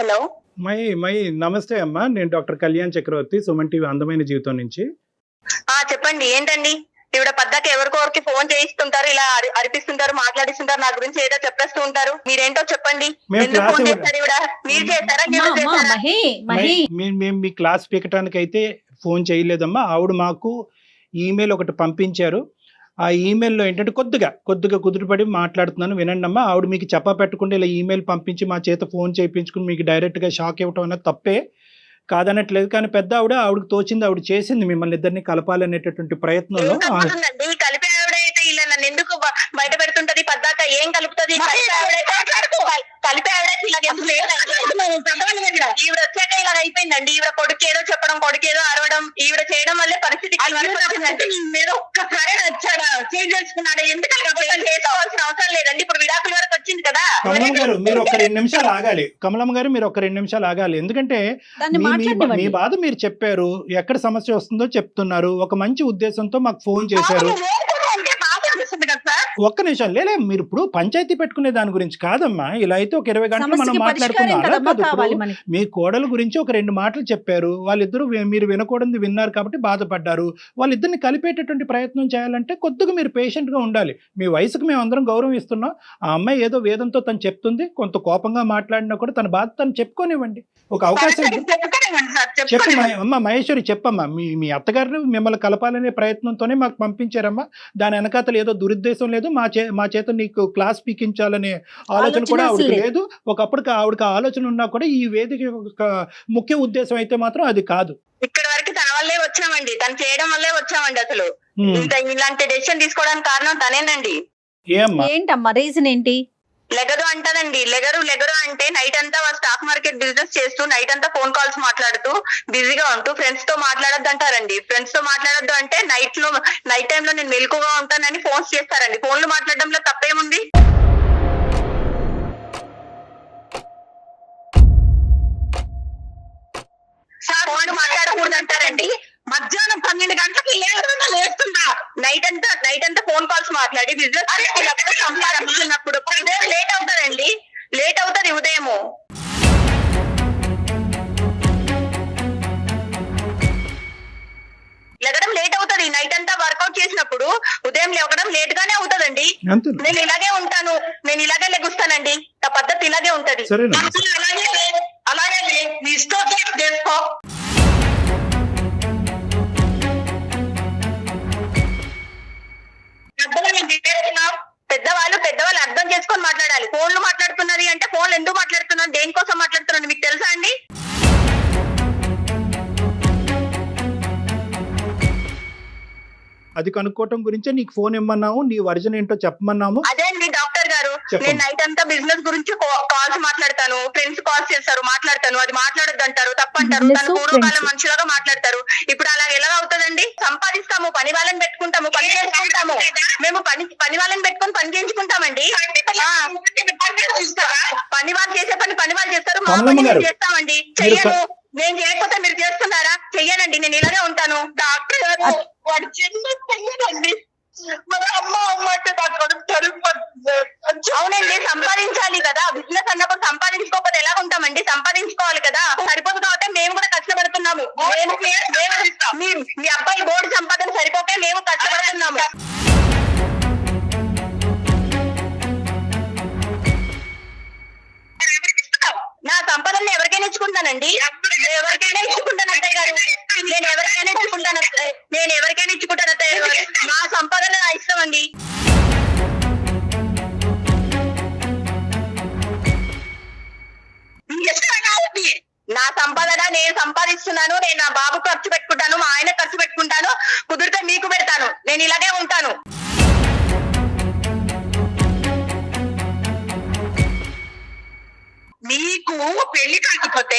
Hello. My నమస్తే అమ్మా, నేను డాక్టర్ కళ్యాణ్ చక్రవర్తి, సుమన్ టీవీ అందమైన జీవితం నుంచి. చెప్పండి, ఏంటండి? ఈవిడ పద్దాక ఎవరికొరికి ఫోన్ చేయిస్తుంటారు, ఇలా అరిపిస్తుంటారు, మాట్లాడిస్తుంటారు, నా గురించి ఏదో చెప్పేస్తూ ఉంటారు. మీరేంటో చెప్పండి. ఎందుకు ఫోన్ చేస్తారు ఈవిడ? మీరు చేస్తారా? మేము మీ క్లాస్ పీకటానికి అయితే ఫోన్ చేయలేదమ్మా. ఆవిడ మాకు ఈమెయిల్ ఒకటి పంపించారు. ఆ ఈమెయిల్లో ఏంటంటే కొద్దిగా కుదురుపడి మాట్లాడుతున్నాను, వినండి అమ్మా. ఆవిడ మీకు పెట్టకుండా ఇలా ఈమెయిల్ పంపించి మా చేత ఫోన్ చేయించుకుని మీకు డైరెక్ట్గా షాక్ ఇవ్వటం అనేది తప్పే కాదనట్లేదు. కానీ పెద్ద ఆవిడకి తోచింది ఆవిడ చేసింది, మిమ్మల్ని ఇద్దరిని కలపాలనేటటువంటి ప్రయత్నంలో. కలిపి ఆవిడైతే ఇలా నన్ను ఎందుకు బయట పెడుతుంటది? పద్దాక ఏం కలుపుతుంది? కలిపి ఆవిడైతే ఈవిడ వచ్చాక ఇలా అయిపోయిందండి. ఈవిడ కొడుకు ఏదో చెప్పడం, కొడుకు ఏదో అరవడం, ఈవిడ చేయడం వల్లే పరిస్థితి ఒక్కసారి వచ్చాడా చేంజ్ చేసుకున్నాడు. ఎందుకంటే చేసుకోవాల్సిన అవసరం లేదండి. ఇప్పుడు విడాకుల వరకు వచ్చింది కదా. కమలం గారు మీరు ఒక 2 నిమిషాలు ఆగాలి. మీరు ఒక 2 నిమిషాలు ఆగాలి. ఎందుకంటే మీ బాధ మీరు చెప్పారు, ఎక్కడ సమస్య వస్తుందో చెప్తున్నారు, ఒక మంచి ఉద్దేశంతో మాకు ఫోన్ చేశారు. ఒక్క నిమిషం లేలే, మీరు ఇప్పుడు పంచాయతీ పెట్టుకునే దాని గురించి కాదమ్మా. ఇలా అయితే ఒక 20 గంటలు మనం మాట్లాడుకున్నాం. మీ కోడల గురించి ఒక 2 మాటలు చెప్పారు, వాళ్ళిద్దరూ మీరు వినకూడదు విన్నారు కాబట్టి బాధపడ్డారు. వాళ్ళిద్దరిని కలిపేటటువంటి ప్రయత్నం చేయాలంటే కొద్దిగా మీరు పేషెంట్ గా ఉండాలి. మీ వయసుకు మేము అందరం గౌరవం ఇస్తున్నాం. ఆ అమ్మాయి ఏదో వేదంతో తను చెప్తుంది, కొంత కోపంగా మాట్లాడినా కూడా తన బాధ తను చెప్పుకోనివ్వండి, ఒక అవకాశం చెప్పమ్మా. అమ్మ మహేశ్వరి చెప్పమ్మా, మీ అత్తగారిని మిమ్మల్ని కలపాలనే ప్రయత్నంతోనే మాకు పంపించారమ్మా. దాని వెనకాతలు ఏదో దురుద్దేశం లేదు, మా చేత నీకు క్లాస్ పీకించాలనే ఆలోచన కూడా ఆవిడకి లేదు. ఒకప్పుడు ఆవిడకి ఆలోచన ఉన్నా కూడా ఈ వేదిక యొక్క ముఖ్య ఉద్దేశం అయితే మాత్రం అది కాదు. ఇక్కడ వరకు తన వల్లే వచ్చామండి, తను చేయడం వల్లే వచ్చామండి. అసలు ఇలాంటి డెసిషన్ తీసుకోవడానికి కారణం తనేనండి. ఏంటమ్మా రీజన్ ఏంటి? లెగరు అంటారండి. లెగరు అంటే నైట్ అంతా స్టాక్ మార్కెట్ బిజినెస్ చేస్తూ నైట్ అంతా ఫోన్ కాల్స్ మాట్లాడుతూ బిజీగా ఉంటూ ఫ్రెండ్స్ తో మాట్లాడొద్దు అంటారండి. ఫ్రెండ్స్ తో మాట్లాడొద్దు అంటే నైట్ టైమ్ లో నేను మెలకుగా ఉంటానని ఫోన్స్ చేస్తారండి. ఫోన్లు మాట్లాడడంలో తప్పేముంది? ఫోన్లు మాట్లాడకూడదు అంటారండి. మధ్యాహ్నం 12 గంటలకు లేస్తుందా? నైట్ అంతా ఫోన్ కాల్స్ మాట్లాడి బిజినెస్ చేసుకున్నప్పుడు సంపాదించుకున్నప్పుడు లేట్ అవుతారండి. లేట్ అవుతుంది ఉదయము. లెగడం లేట్ అవుతుంది. నైట్ అంతా వర్కౌట్ చేసినప్పుడు ఉదయం లేవడం లేట్ గానే అవుతుందండి. నేను ఇలాగే ఉంటాను, నేను ఇలాగే లెగుస్తానండి. ఆ పద్ధతి ఇలాగే ఉంటది. అలాగే నీ ఇష్టం చేసుకో. పెద్దవాళ్ళు అర్థం చేసుకొని మాట్లాడాలి. ఫోన్లు మాట్లాడుతున్నది అంటే ఫోన్లు ఎందుకు మాట్లాడుతున్నాను, దేనికోసం మాట్లాడుతున్నాను మీకు తెలుసా అండి? అది కనుక్కోవటం గురించే నీకు ఫోన్ ఇమ్మన్నాము, నీ వర్జన్ ఏంటో చెప్పమన్నాము. అదే అండి డాక్టర్ గారు, నేను నైట్ అంతా బిజినెస్ గురించి కాల్స్ మాట్లాడతాను, ఫ్రెండ్స్ కాల్స్ చేస్తారు, మాట్లాడతాను. అది మాట్లాడొద్దు అంటారు, తప్పంటారు. తను పూర్వకాలం మనుషులుగా మాట్లాడతారు. ఇప్పుడు అలా ఎలా అవుతుందండి? సంపాదిస్తాము, పని వాళ్ళని పెట్టుకుంటాము, పని చేసుకుంటాము. మేము పని వాళ్ళని పెట్టుకుని పని చేయించుకుంటామండి. పని వాళ్ళు చేసే పని వాళ్ళు చేస్తారు, మా పని మేము చేస్తామండి. చెయ్యను, నేను చేయకపోతే మీరు చేస్తున్నారా? చెయ్యనండి, నేను ఇలాగే ఉంటాను. డాక్టర్ గారు వాడు చెయ్యనండి. అవునండి, సంపాదించాలి కదా. బిజినెస్ అన్నప్పుడు సంపాదించుకోకపోతే ఎలా ఉంటామండి? సంపాదించుకోవాలి కదా. సరిపోదు కాబట్టి మేము కూడా కష్టపడుతున్నాము. మీ అబ్బాయి బోర్డు సంపాదన సరిపోకే మేము కష్టపడుతున్నాము. నా సంపదను ఎవరికైనా ఇచ్చుకుంటానండి, ఎవరికైనా ఇచ్చుకుంటాను అత్తయ్య గారు. నేను ఎవరికైనా ఇచ్చుకుంటాను అత్తయ్య గారు. నా సంపాదన నా ఇష్టం అండి. నా సంపాదన నేను సంపాదిస్తున్నాను. నేను నా బాబు ఖర్చు పెట్టుకుంటాను, మా ఆయన ఖర్చు పెట్టుకుంటాను. కుదిరితే మీకు పెడతాను. నేను ఇలాగే ఉంటాను. నీకు పెళ్లి కాకపోతే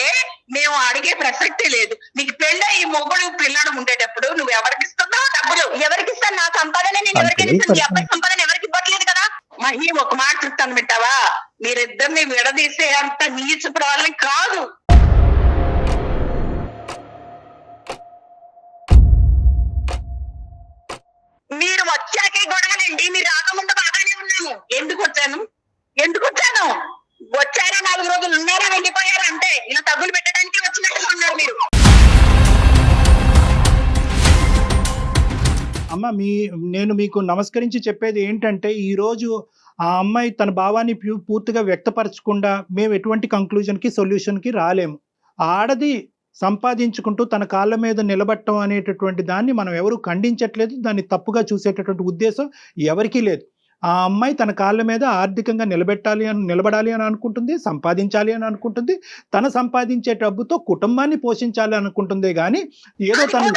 మేము అడిగే ప్రసక్తి లేదు. నీకు పెళ్ళి ఈ మొగుడు పిల్లడు ఉండేటప్పుడు నువ్వు ఎవరికి ఇస్తున్నావు డబ్బులు? ఎవరికి ఇస్తాను? నా సంపాదన నేను ఎవరికైనా ఇస్తాను. ఈ అబ్బాయి సంపాదన ఎవరికి ఇవ్వట్లేదు కదా. మహి ఒక మాట చెప్తాను వింటావా? మీరిద్దరిని విడదీసే అంత నీచుడు వాళ్ళని కాదు. మీరు వచ్చాకే గొడవలండి. మీరు రాకముందు బాగానే ఉన్నాను. ఎందుకు వచ్చాను? వచ్చారా 4 రోజులు రోజులు ఉన్నారా వెళ్ళిపోయారు అంటే ఇలా తగ్గులు పెట్టడానికి వచ్చినట్టుగా ఉన్నారు మీరు. అమ్మ నేను మీకు నమస్కరించి చెప్పేది ఏంటంటే ఈరోజు ఆ అమ్మాయి తన భావాన్ని పూర్తిగా వ్యక్తపరచకుండా మేము ఎటువంటి కంక్లూజన్కి సొల్యూషన్కి రాలేము. ఆడది సంపాదించుకుంటూ తన కాళ్ళ మీద నిలబట్టడం అనేటటువంటి దాన్ని మనం ఎవరు ఖండించట్లేదు, దాన్ని తప్పుగా చూసేటటువంటి ఉద్దేశం ఎవరికీ లేదు. ఆ అమ్మాయి తన కాళ్ళ మీద ఆర్థికంగా నిలబడాలి అని అనుకుంటుంది, సంపాదించాలి అని అనుకుంటుంది, తన సంపాదించే డబ్బుతో కుటుంబాన్ని పోషించాలి అనుకుంటుంది. కానీ ఏదో తను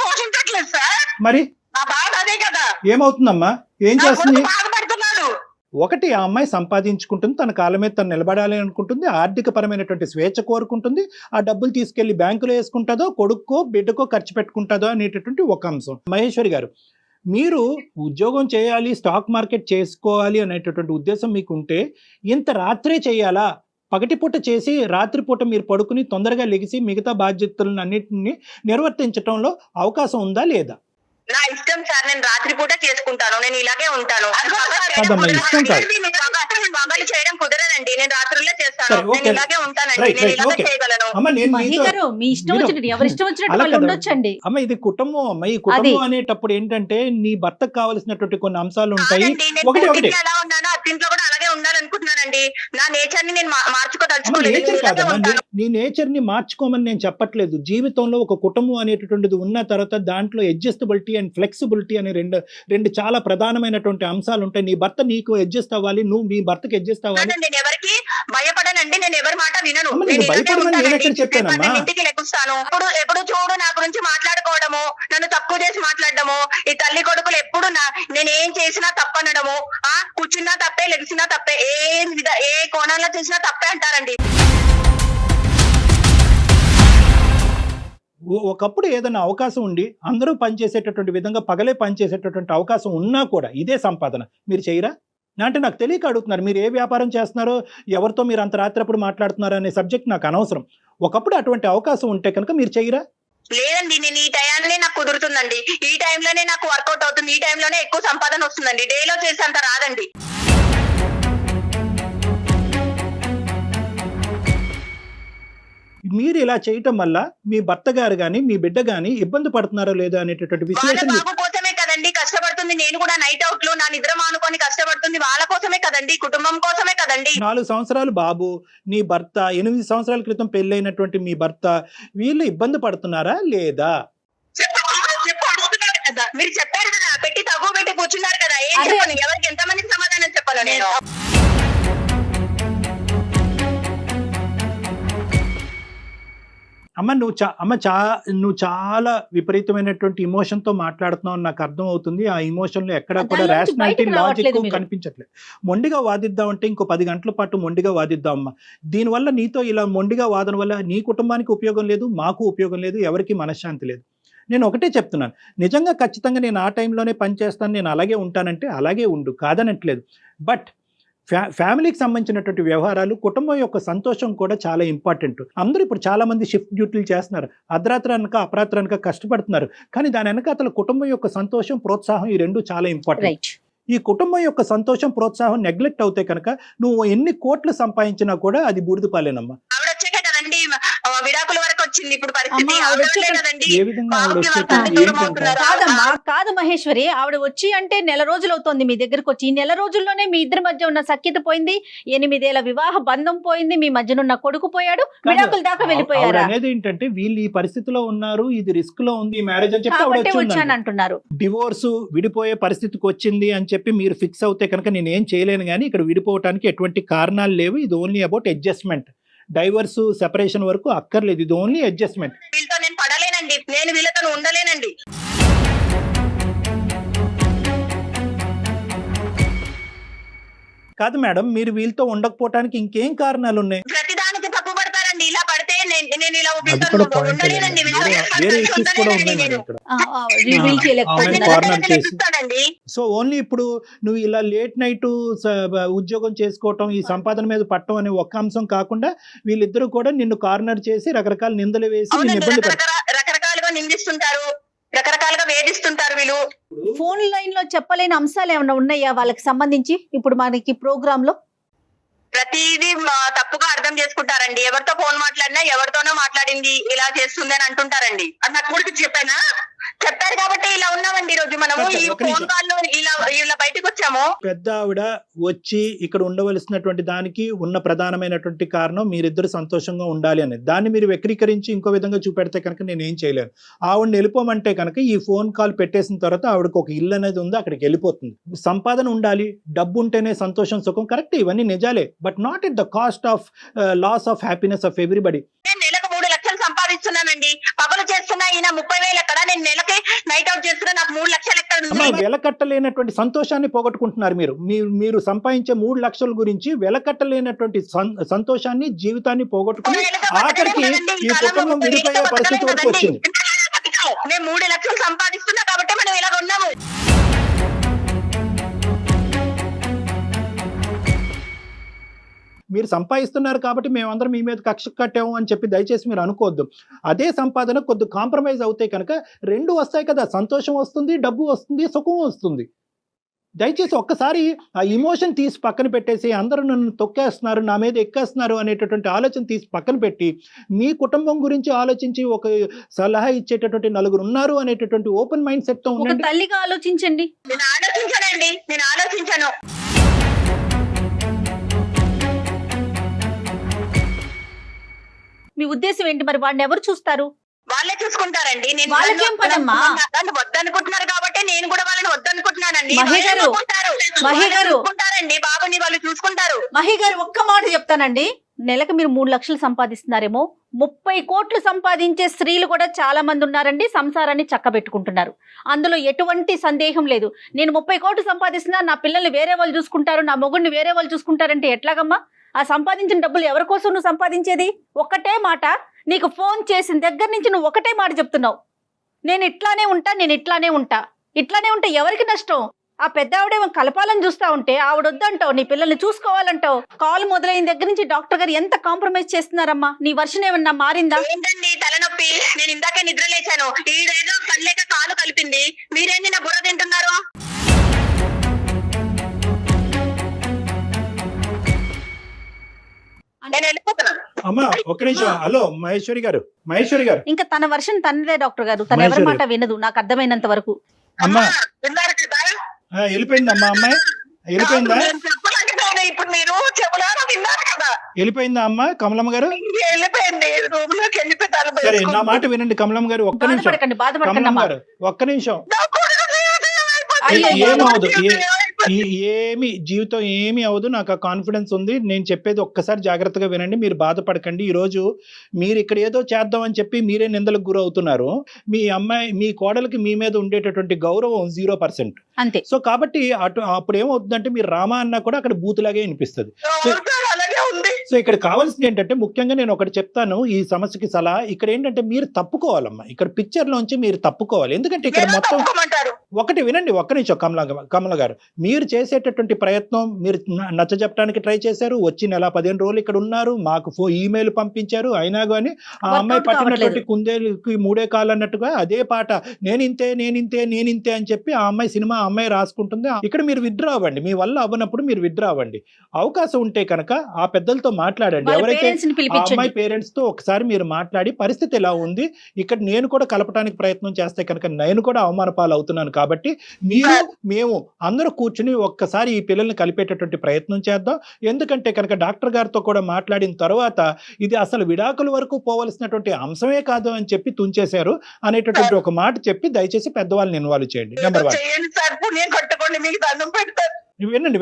పోషించట్లేదు సార్, మరి నా బాధ అదే కదా. ఏమవుతుందమ్మా, ఏం చేస్తుంది? బాధపడుతున్నాడు. ఒకటి, ఆ అమ్మాయి సంపాదించుకుంటుంది, తన కాళ్ళ మీద తను నిలబడాలి అనుకుంటుంది, ఆర్థిక పరమైనటువంటి స్వేచ్ఛ కోరుకుంటుంది. ఆ డబ్బులు తీసుకెళ్లి బ్యాంకులో వేసుకుంటుందో, కొడుక్కో బిడ్డకో ఖర్చు పెట్టుకుంటుందో అనేటటువంటి ఒక అంశం. మహేశ్వరి గారు, మీరు ఉద్యోగం చేయాలి, స్టాక్ మార్కెట్ చేసుకోవాలి అనేటటువంటి ఉద్దేశం మీకు ఉంటే ఇంత రాత్రే చేయాలా? పగటిపూట చేసి రాత్రిపూట మీరు పడుకుని తొందరగా లెగిసి మిగతా బాధ్యతలను అన్నింటినీ నిర్వర్తించడంలో అవకాశం ఉందా లేదా? నా ఇష్టం సార్, నేను రాత్రి పూట చేసుకుంటాను, నేను ఇలాగే ఉంటాను. మగలు చేయడం కుదరదండి, నేను రాత్రుల్లో చేస్తాను, నేను ఇలాగే ఉంటానండి, నేను ఇలాగే చేయగలను. మీ ఇష్టం వచ్చినట్టు ఎవరి ఇష్టం వచ్చినట్టు వాళ్ళు ఉండొచ్చండి. అమ్మ, ఇది కుటుంబం. అమ్మ, ఈ కుటుంబం అనేటప్పుడు ఏంటంటే నీ భర్తకు కావాల్సినటువంటి కొన్ని అంశాలు ఉంటాయి. ఒకటి ఎలా ఉన్నానో అత్తింట్లో కూడా అలాగే ఉండాలనుకుంటున్నానండి. నా నేచర్ ని నేను నేచర్ కాదమ్మా, నీ నేచర్ ని మార్చుకోమని నేను చెప్పట్లేదు. జీవితంలో ఒక కుటుంబం అనేటటువంటిది ఉన్న తర్వాత దాంట్లో అడ్జస్టబిలిటీ అండ్ ఫ్లెక్సిబిలిటీ అనే రెండు చాలా ప్రధానమైనటువంటి అంశాలు ఉంటాయి. నీ భర్త నీకు అడ్జస్ట్ అవ్వాలి, నువ్వు మీ భర్తకి అడ్జస్ట్ అవ్వాలి. నేను ఎవరికి భయపడనండి, నేను ఎవరి మాట వినను. ఇంటికి లెక్కుస్తాను. ఎప్పుడు చూడు నా గురించి మాట్లాడుకోవడము, నన్ను తక్కువ చేసి మాట్లాడడము, ఈ తల్లి కొడుకులు ఎప్పుడు నేను ఏం చేసినా తప్పనడము, కూర్చున్నా తప్పే, లెగిసినా తప్పే, ఏ కోణంలో చూసినా తప్పే అంటారండి. ఒకప్పుడు ఏదైనా అవకాశం ఉండి అందరూ పనిచేసేటటువంటి విధంగా పగలే పనిచేసేటటువంటి అవకాశం ఉన్నా కూడా ఇదే సంపాదన మీరు చేయరా అంటే నాకు తెలియక అడుగుతున్నారు. మీరు ఏ వ్యాపారం చేస్తున్నారో, ఎవరితో మీరు అంత రాత్రప్పుడు మాట్లాడుతున్నారో అనే సబ్జెక్ట్ నాకు అనవసరం. ఒకప్పుడు అటువంటి అవకాశం ఉంటే కనుక మీరు చేయరా? లేదండి, నేను ఈ టైంలోనే నాకు కుదురుతుందండి, ఈ టైంలోనే నాకు వర్కౌట్ అవుతుంది, ఈ టైంలోనే ఎక్కువ సంపాదన వస్తుందండి, డేలో చేసేంత రాదండి. మీరు ఇలా చేయటం వల్ల మీ భర్త గారు గాని మీ బిడ్డ గాని ఇబ్బంది పడుతున్నారో లేదో అనేటటువంటి విశ్లేషణ. వాళ్ళ కోసమే కదండి కష్టపడుతుంది, నేను కూడా నైట్ అవుట్ లో నా నిద్ర మానుకొని కష్టపడుతుంది, వాళ్ళ కోసమే కదండి, కుటుంబం కోసమే కదండి. 4 సంవత్సరాలు బాబు, నీ భర్త 8 సంవత్సరాల క్రితం పెళ్ళైనటువంటి మీ భర్త, వీళ్ళు ఇబ్బంది పడుతున్నారా లేదా? అడుగుతున్నారు కదా, మీరు చెప్పారు కదా, పెట్టి తగ్గు పెట్టి కూర్చున్నారు కదా, ఏం చెప్పాలి, ఎవరికి ఎంతమందికి సమాధానం చెప్పాలి నేను? అమ్మ, నువ్వు చాలా విపరీతమైనటువంటి ఇమోషన్ తో మాట్లాడుతున్నావు నాకు అర్థం అవుతుంది. ఆ ఇమోషన్ లో ఎక్కడా కూడా రేషనాలిటీ, లాజిక్ కనిపించట్లేదు. మొండిగా వాదిద్దాం అంటే ఇంకో 10 గంటల పాటు మొండిగా వాదిద్దాం అమ్మ. దీనివల్ల నీతో ఇలా మొండిగా వాదన వల్ల నీ కుటుంబానికి ఉపయోగం లేదు, మాకు ఉపయోగం లేదు, ఎవరికి మనశ్శాంతి లేదు. నేను ఒకటే చెప్తున్నాను, నిజంగా ఖచ్చితంగా నేను ఆ టైంలోనే పనిచేస్తాను, నేను అలాగే ఉంటానంటే అలాగే ఉండు, కాదనట్లేదు. బట్ ఫ్యామిలీకి సంబంధించినటువంటి వ్యవహారాలు, కుటుంబం యొక్క సంతోషం కూడా చాలా ఇంపార్టెంట్. అందరూ ఇప్పుడు చాలా మంది షిఫ్ట్ డ్యూటీలు చేస్తున్నారు, అర్ధరాత్రి అనక అపరాత్రి అనక కష్టపడుతున్నారు. కానీ దాని వెనక అతను కుటుంబం యొక్క సంతోషం, ప్రోత్సాహం, ఈ రెండు చాలా ఇంపార్టెంట్. ఈ కుటుంబం యొక్క సంతోషం, ప్రోత్సాహం నెగ్లెక్ట్ అవుతే కనుక నువ్వు ఎన్ని కోట్లు సంపాదించినా కూడా అది బూడిద పాలేనమ్మా. విడాకుల వరకు వచ్చింది ఇప్పుడు పరిస్థితి. కాదు మహేశ్వరి, ఆవిడ వచ్చి అంటే నెల రోజులు అవుతుంది మీ దగ్గరకు వచ్చి. ఈ నెల రోజుల్లోనే మీ ఇద్దరి మధ్య ఉన్న సఖ్యత పోయింది, 8 ఏళ్ల వివాహ బంధం పోయింది, మీ మధ్యనున్న కొడుకు పోయాడు, విడాకుల దాకా వెళ్ళిపోయారు. అనేది ఏంటంటే వీళ్ళు ఈ పరిస్థితిలో ఉన్నారు, ఇది రిస్క్ లో ఉంది మ్యారేజ్ అని చెప్పి వచ్చాను అంటున్నారు. డివోర్స్ విడిపోయే పరిస్థితికి వచ్చింది అని చెప్పి మీరు ఫిక్స్ అవుతే కనుక నేను ఏం చేయలేను. కానీ ఇక్కడ విడిపోవటానికి ఎటువంటి కారణాలు లేవు. ఇది only about adjustment. Divorce, separation వరకు అక్కర్లేదు. ఇది ఓన్లీ అడ్జస్ట్మెంట్. వీళ్ళతో నేను పడలేనండి, నేను వీళ్ళతో ఉండలేనండి. కాదు మేడం, మీరు వీళ్ళతో ఉండకపోవటానికి ఇంకేం కారణాలు ఉన్నాయి? ప్రతిదానికి తప్పు పడతారండి. ఇలా పడితే నేను ఇలా ఉండలేనండి. వేరే ఇష్యూస్ కూడా ఉన్నాయి మేడం ఇక్కడ. సో ఓన్లీ ఇప్పుడు నువ్వు ఇలా లేట్ నైట్ ఉద్యోగం చేసుకోవటం, ఈ సంపాదన మీద పట్టడం అనే ఒక్క అంశం కాకుండా వీళ్ళిద్దరూ కూడా నిన్ను కార్నర్ చేసి రకరకాల నిందలు వేసి రకరకాలుగా నిందిస్తుంటారు, రకరకాలుగా వేధిస్తుంటారు వీళ్ళు. ఫోన్ లైన్ లో చెప్పలేని అంశాలు ఏమైనా ఉన్నాయా వాళ్ళకి సంబంధించి ఇప్పుడు మనకి ప్రోగ్రామ్ లో? ప్రతిదీ తప్పుగా అర్థం అంటుంటారండి, ఎవరితో ఫోన్ మాట్లాడినా ఎవరితోనో మాట్లాడింది ఇలా చేస్తుంది అని అంటుంటారండి. అది నా కొడుకు చెప్పానా? చెప్పారు కాబట్టి ఇలా ఉన్నామండి ఈ రోజు మనము. ఈ ఒక నిమిషం. ఫోన్ కాల్ లో ఇలా బయటకు వచ్చాము. పెద్ద ఆవిడ వచ్చి ఇక్కడ ఉండవలసినటువంటి దానికి ఉన్న ప్రధానమైనటువంటి కారణం మీరిద్దరు సంతోషంగా ఉండాలి అనేది. దాన్ని మీరు వక్రీకరించి ఇంకో విధంగా చూపెడితే కనుక నేను ఏం చేయలేను. ఆవిడని వెళ్ళిపోమంటే కనుక ఈ ఫోన్ కాల్ పెట్టేసిన తర్వాత ఆవిడకు ఒక ఇల్లు అనేది ఉంది, అక్కడికి వెళ్ళిపోతుంది. సంపాదన ఉండాలి, డబ్బు ఉంటేనే సంతోషం సుఖం, కరెక్ట్, ఇవన్నీ నిజాలే. But not at the cost of loss of happiness of everybody. నేను నెలకు 3 లక్షలు సంపాదిస్తున్నానండి, పగలు చేస్తున్నా ఈయన 30,000 ఎక్కడ, నేను నెలకి నైట్ అవుట్ చేస్తున్నా, నాకు 3 లక్షలు ఎక్కడ ఉంది? వెలకట్టలేనటువంటి సంతోషాన్ని పోగొట్టుకుంటున్నారు మీరు సంపాదించే 3 లక్షల గురించి వెలకట్టలేనటువంటి సంతోషాన్ని, జీవితాన్ని పోగొట్టుకుని ఆఖరికి ఈ కుటుంబం విడిపోయే పరిస్థితి వరకు వచ్చింది. నేను 3 లక్షలు సంపాదిస్తున్నా కాబట్టి మనం ఇలా ఉన్నాము. మీరు సంపాదిస్తున్నారు కాబట్టి మేమందరం మీ మీద కక్ష కట్టాము అని చెప్పి దయచేసి మీరు అనుకోవద్దు. అదే సంపాదన కొద్ది కాంప్రమైజ్ అవుతాయి కనుక 2 వస్తాయి కదా, సంతోషం వస్తుంది, డబ్బు వస్తుంది, సుఖం వస్తుంది. దయచేసి ఒక్కసారి ఆ ఇమోషన్ తీసి పక్కన పెట్టేసి అందరూ నన్ను తొక్కేస్తున్నారు, నా మీద ఎక్కేస్తున్నారు అనేటటువంటి ఆలోచన తీసి పక్కన పెట్టి మీ కుటుంబం గురించి ఆలోచించి ఒక సలహా ఇచ్చేటటువంటి 4 ఉన్నారు అనేటటువంటి ఓపెన్ మైండ్ సెట్ తో ఒక ఉండండి. తల్లిగా ఆలోచించండి. నేను ఆలోచించానండి, నేను ఆలోచించాను. మీ ఉద్దేశం ఏంటి? మరి వాడిని ఎవరు చూస్తారు? వాళ్ళే చూసుకుంటారండి. నేను వాళ్ళకేం పనమ్మా? నన్ను వద్దనుకుంటున్నారు కాబట్టి నేను కూడా వాళ్ళని వద్దనుకుంటున్నానండి. మహి గారు, మహి గారు. చూసుకుంటారండి, బాబుని వాళ్ళు చూసుకుంటారు. మహి గారు ఒక్క మాట చెప్తానండి. నెలకు మీరు 3 లక్షలు సంపాదిస్తున్నారేమో, 30 కోట్లు సంపాదించే స్త్రీలు కూడా చాలా మంది ఉన్నారండి, సంసారాన్ని చక్కబెట్టుకుంటున్నారు. అందులో ఎటువంటి సందేహం లేదు. నేను 30 కోట్లు సంపాదిస్తున్నా, నా పిల్లల్ని వేరే వాళ్ళు చూసుకుంటారు, నా మొగుడిని వేరే వాళ్ళు చూసుకుంటారంటే ఎట్లాగమ్మా? ఆ సంపాదించిన డబ్బులు ఎవరి కోసం నువ్వు సంపాదించేది? ఒక్కటే మాట, నీకు ఫోన్ చేసిన దగ్గర నుంచి నువ్వు ఒకటే మాట చెప్తున్నావు, నేను ఇట్లానే ఉంటా, నేను ఇట్లానే ఉంటా. ఇట్లానే ఉంటే ఎవరికి నష్టం? ఆ పెద్ద ఆవిడేమో కలపాలని చూస్తా ఉంటే ఆవిడొద్దంటావు, నీ పిల్లల్ని చూసుకోవాలంటావు. కాల్ మొదలైన దగ్గర నుంచి డాక్టర్ గారు ఎంత కాంప్రమైజ్ చేస్తున్నారమ్మా? నీ వర్షన్ ఏమన్నా మారిందా? ఏంటండి తలనొప్పి? నేను ఇందాకే నిద్ర లేచాను, ఈడేదో కళ్ళేక కాలు కలిపింది, మీరేంది నా బుర్ర తింటున్నారు? నేను వెళ్ళిపోతున్నాను. అమ్మా ఒక్క నిమిషం. హలో మహేశ్వరి గారు. ఇంకా తన వర్షన్ తనదే డాక్టర్ గారు, తన ఎవరి మాట వినదు నాకు అర్థమైనంత వరకు. అమ్మా విన్నారు కదా? వెళ్ళిపోయిందమ్మా, అమ్మాయి వెళ్ళిపోయిందా? నేను చెప్పలేకపోయినా, ఇప్పుడు మీరు చెప్పలేరా? విన్నారు కదా? వెళ్ళిపోయిందా అమ్మా కమలమ్మ గారు? వెళ్ళిపోయింది, రూమ్ లోకి వెళ్ళిపోతాను. సరే నా మాట వినండి కమలమ్మ గారు, ఒక్క నిమిషం. బాధపడకండి కమలమ్మ అమ్మా. గారు ఒక్క నిమిషం. అయ్యో, ఏమవదు, ఏమి జీవితం ఏమి అవదు, నాకు ఆ కాన్ఫిడెన్స్ ఉంది. నేను చెప్పేది ఒక్కసారి జాగ్రత్తగా వినండి, మీరు బాధపడకండి. ఈరోజు మీరు ఇక్కడ ఏదో చేద్దామని చెప్పి మీరే నిందలకు గురవుతున్నారు. మీ అమ్మాయి, మీ కోడలికి మీ మీద ఉండేటటువంటి గౌరవం 0%. అంతే. సో కాబట్టి అప్పుడు ఏమవుతుందంటే మీరు రామా అన్నా కూడా అక్కడ బూతులాగే వినిపిస్తుంది. అలాగే ఉంది. సో ఇక్కడ కావాల్సింది ఏంటంటే, ముఖ్యంగా నేను ఒకటి చెప్తాను ఈ సమస్యకి సలహా. ఇక్కడ ఏంటంటే మీరు తప్పుకోవాలమ్మా, ఇక్కడ పిక్చర్ లోంచి మీరు తప్పుకోవాలి. ఎందుకంటే ఇక్కడ మొత్తం ఒకటి వినండి, ఒక్క నిమిషం కమల గారు. మీరు చేసేటటువంటి ప్రయత్నం, మీరు నచ్చ చెప్పడానికి ట్రై చేశారు, వచ్చి నెల 15 రోజులు ఇక్కడ ఉన్నారు, మాకు ఈమెయిల్ పంపించారు, అయినా కానీ ఆ అమ్మాయి పట్టినటువంటి కుందేలుకి 3 కాళ్ళు అన్నట్టుగా అదే పాట, నేనింతే అని చెప్పి ఆ అమ్మాయి సినిమా ఆ అమ్మాయి రాసుకుంటుంది. ఇక్కడ మీరు విత్డ్రా అవ్వండి, మీ వల్ల అవ్వనప్పుడు మీరు విత్డ్రా అవ్వండి. అవకాశం ఉంటే కనుక ఆ పెద్దలతో మాట్లాడండి, ఎవరైతే ఆ అమ్మాయి పేరెంట్స్ తో ఒకసారి మీరు మాట్లాడి పరిస్థితి ఎలా ఉంది, ఇక్కడ నేను కూడా కలపడానికి ప్రయత్నం చేస్తే కనుక నేను కూడా అవమాన పాలు అవుతున్నాను కాబట్టి మేము అందరూ కూర్చుని ఒక్కసారి ఈ పిల్లల్ని కలిపేటటువంటి ప్రయత్నం చేద్దాం. ఎందుకంటే కనుక డాక్టర్ గారితో కూడా మాట్లాడిన తర్వాత ఇది అసలు విడాకుల వరకు పోవలసినటువంటి అంశమే కాదు అని చెప్పి తుంచేశారు అనేటటువంటి ఒక మాట చెప్పి దయచేసి పెద్దవాళ్ళని ఇన్వాల్వ్ చేయండి. నెంబర్ 1. వినండి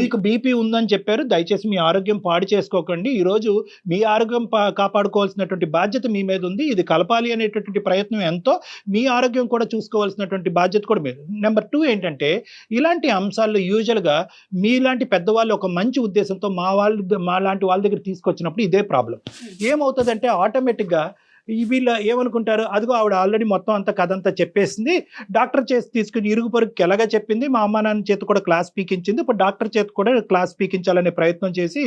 మీకు బీపీ ఉందని చెప్పారు, దయచేసి మీ ఆరోగ్యం పాడు చేసుకోకండి. ఈ రోజు మీ ఆరోగ్యం కాపాడుకోవాల్సినటువంటి బాధ్యత మీ మీద ఉంది. ఇది కలపాలి అనేటటువంటి ప్రయత్నం ఎంతో, మీ ఆరోగ్యం కూడా చూసుకోవాల్సినటువంటి బాధ్యత కూడా మీరు. నెంబర్ 2 ఏంటంటే, ఇలాంటి అంశాల్లో యూజువల్గా మీలాంటి పెద్దవాళ్ళు ఒక మంచి ఉద్దేశంతో మా లాంటి వాళ్ళ దగ్గర తీసుకొచ్చినప్పుడు ఇదే ప్రాబ్లం ఏమవుతుందంటే, ఆటోమేటిక్గా వీళ్ళు ఏమనుకుంటారు, అదిగో ఆవిడ ఆల్రెడీ మొత్తం అంతా కథ అంతా చెప్పేసింది, డాక్టర్ చేసి తీసుకుని ఇరుగు పొరుగుకి ఎలాగా చెప్పింది, మా అమ్మ నాన్న చేతి కూడా క్లాస్ పీకించింది, ఇప్పుడు డాక్టర్ చేతి కూడా క్లాస్ పీకించాలనే ప్రయత్నం చేసి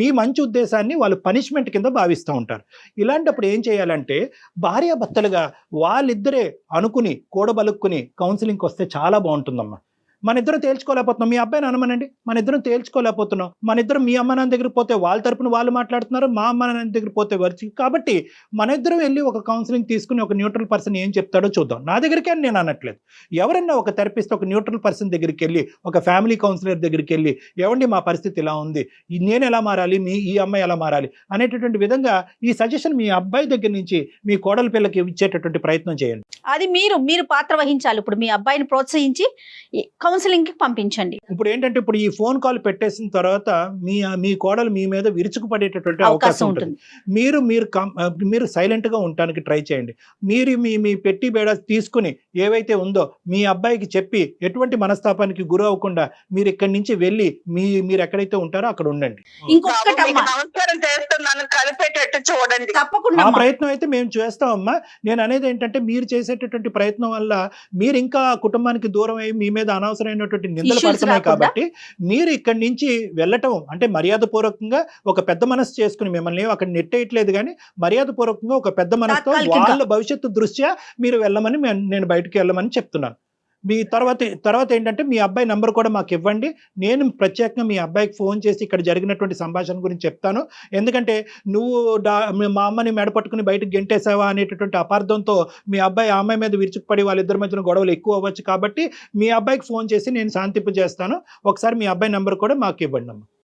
మీ మంచి ఉద్దేశాన్ని వాళ్ళు పనిష్మెంట్ కింద భావిస్తూ ఉంటారు. ఇలాంటప్పుడు ఏం చేయాలంటే, భార్యాభర్తలుగా వాళ్ళిద్దరే అనుకుని కూడబలుక్కుని కౌన్సిలింగ్కి వస్తే చాలా బాగుంటుందమ్మా. మన ఇద్దరం తేల్చుకోలేకపోతున్నాం. మీ అబ్బాయిని అనమనండి, మన ఇద్దరం తేల్చుకోలేకపోతున్నాం. మన ఇద్దరం మీ అమ్మ నాన్న దగ్గర పోతే వాళ్ళ తరపున వాళ్ళు మాట్లాడుతున్నారు, మా అమ్మ నాన్న దగ్గర పోతే వచ్చి, కాబట్టి మన ఇద్దరం వెళ్ళి ఒక కౌన్సిలింగ్ తీసుకుని ఒక న్యూట్రల్ పర్సన్ ఏం చెప్తాడో చూద్దాం. నా దగ్గరికి అని నేను అనట్లేదు, ఎవరన్నా ఒక థెరపిస్ట్ ఒక న్యూట్రల్ పర్సన్ దగ్గరికి వెళ్ళి, ఒక ఫ్యామిలీ కౌన్సిలర్ దగ్గరికి వెళ్ళి, ఏమండి మా పరిస్థితి ఇలా ఉంది, నేను ఎలా మారాలి, ఈ అమ్మాయి ఎలా మారాలి అనేటటువంటి విధంగా ఈ సజెషన్ మీ అబ్బాయి దగ్గర నుంచి మీ కోడల పిల్లకి ఇచ్చేటటువంటి ప్రయత్నం చేయండి. అది మీరు పాత్ర వహించాలి. ఇప్పుడు మీ అబ్బాయిని ప్రోత్సహించి కౌన్సిలింగ్ కి పంపించండి. ఇప్పుడు ఏంటంటే ఇప్పుడు ఈ ఫోన్ కాల్ పెట్టేసిన తర్వాత మీ కోడలు మీ మీద విరుచుకుపడేటటువంటి అవకాశం ఉంటుంది. మీరు సైలెంట్ గా ఉండడానికి ట్రై చేయండి. మీరు మీ పెట్టి బేడ తీసుకుని ఏవైతే ఉందో మీ అబ్బాయికి చెప్పి ఎటువంటి మనస్తాపానికి గురి అవ్వకుండా మీరు ఇక్కడి నుంచి వెళ్ళి మీరు ఎక్కడైతే ఉంటారో అక్కడ ఉండండి. ఇంకొకటి నమస్కారం చేస్తున్నాను, కలిపేటట్టు చూడండి. తప్పకుండా ఆ ప్రయత్నం అయితే మేము చేస్తామమ్మా. నేను అనేది ఏంటంటే మీరు చేసేటటువంటి ప్రయత్నం వల్ల మీరు ఇంకా కుటుంబానికి దూరం అయ్యి మీ మీద అనవసరమైనటువంటి నిందలు పడుతున్నాయి. కాబట్టి మీరు ఇక్కడి నుంచి వెళ్ళటం అంటే మర్యాద పూర్వకంగా ఒక పెద్ద మనసు చేసుకుని, మిమ్మల్ని అక్కడ నెట్టేయట్లేదు కానీ మర్యాద పూర్వకంగా ఒక పెద్ద మనసుతో వాళ్ళ భవిష్యత్తు దృష్ట్యా మీరు వెళ్ళమని నేను బయటకు వెళ్ళమని చెప్తున్నాను. మీ తర్వాత ఏంటంటే మీ అబ్బాయి నంబర్ కూడా మాకు ఇవ్వండి. నేను ప్రత్యేకంగా మీ అబ్బాయికి ఫోన్ చేసి ఇక్కడ జరిగినటువంటి సంభాషణ గురించి చెప్తాను. ఎందుకంటే నువ్వు మా అమ్మని మెడపట్టుకుని బయటకు గెంటేసావా అనేటటువంటి అపార్థంతో మీ అబ్బాయి ఆ అమ్మాయి మీద విరుచుకుపడి వాళ్ళిద్దరి మధ్యన గొడవలు ఎక్కువ అవ్వచ్చు. కాబట్టి మీ అబ్బాయికి ఫోన్ చేసి నేను శాంతింపు చేస్తాను. ఒకసారి మీ అబ్బాయి నంబర్ కూడా మాకు ఇవ్వండి అమ్మ.